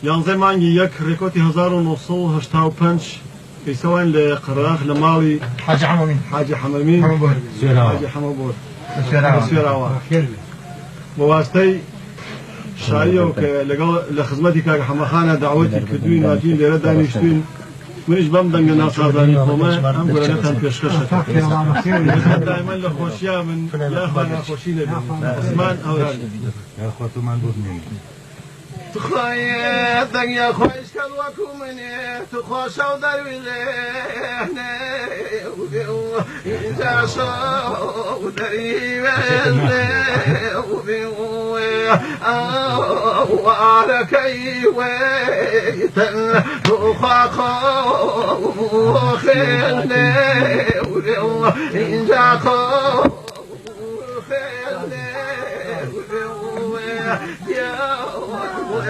11 مانگی یەک ڕێکۆتی 1985 کەیسەوان لە قەرەخ لە ماڵی حاجی حەمەمین حاجی حەمەبۆر سوێراوە بە واستەی شایەوە کە لەگەڵ لە خزمەتی کاک حەمەخانە داوەتی کردووین هاتوین لێرە دانیشتوین منیش بەم دەنگە ناسازانی خۆمە ئەم گۆرانەتان پێشکەشە دایمەن لە خۆشییا من یاخوا ناخۆشی نەبێت عوسمان ئەوەشی تخوای دنیا خوش کن وکو منی تو خوش و درویزه اینجا شو دریوزه و عرکی ویتن تو خواخو خیلی اینجا خو خیلی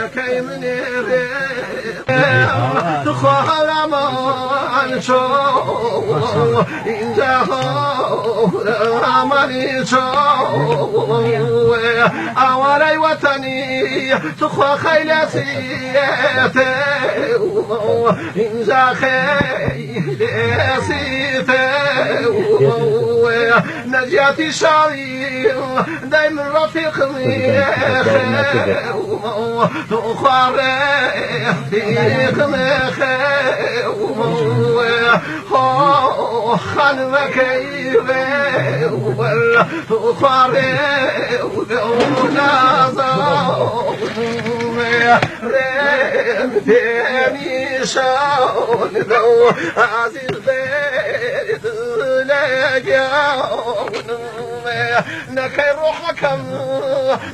كي من تخال عمان شو إن جاهو عماني شو أولي وطني تخوى خيلة سيته إن جا خيلة سيته نجاتي شعري دايما رفيق تخاري فيك خانمك ولا تخاري رمتني شون لو عزيز بيت نكي روحك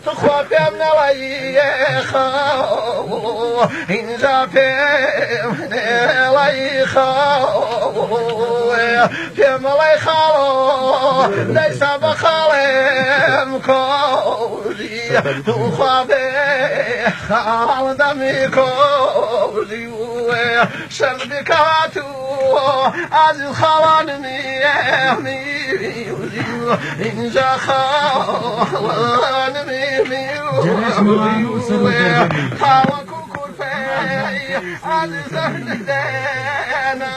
تخوف من ريخا إن جافي من ريخا في مليخا ليس بخالم كولي تخوف خال دمي كولي شربكاتو عزيز خوانني إن جا خوان هوا كوكور في عزيز أهلنا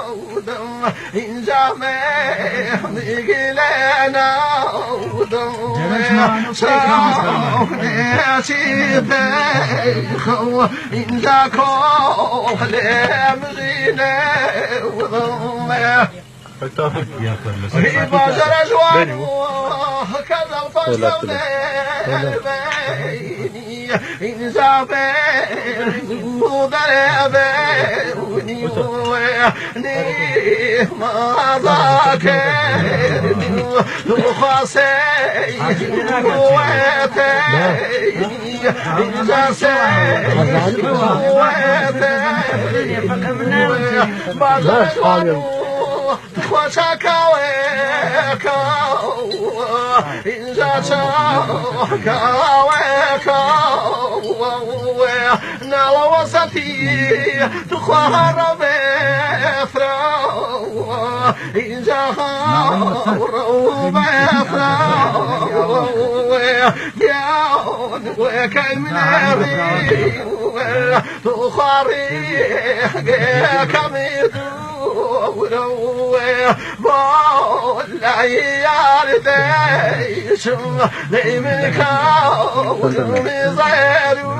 ودم إن جا ميقلنا ودم شاوني شيخو إن جا كول مغينا ودم هي باشر أجوان كذا الفصل بيني إن زابيني وضربيني ما ذاكرني وخاصي ويتيني إن زاسيني ويتيني باشر أجوان خوشاكا ويكا إن جاشاكا ويكا نالا وسطي تخوار بيثرا إن جاها بيثرا ياون ويكا من أبي تخواري كميدو لا يارديش لي منك ومزيرو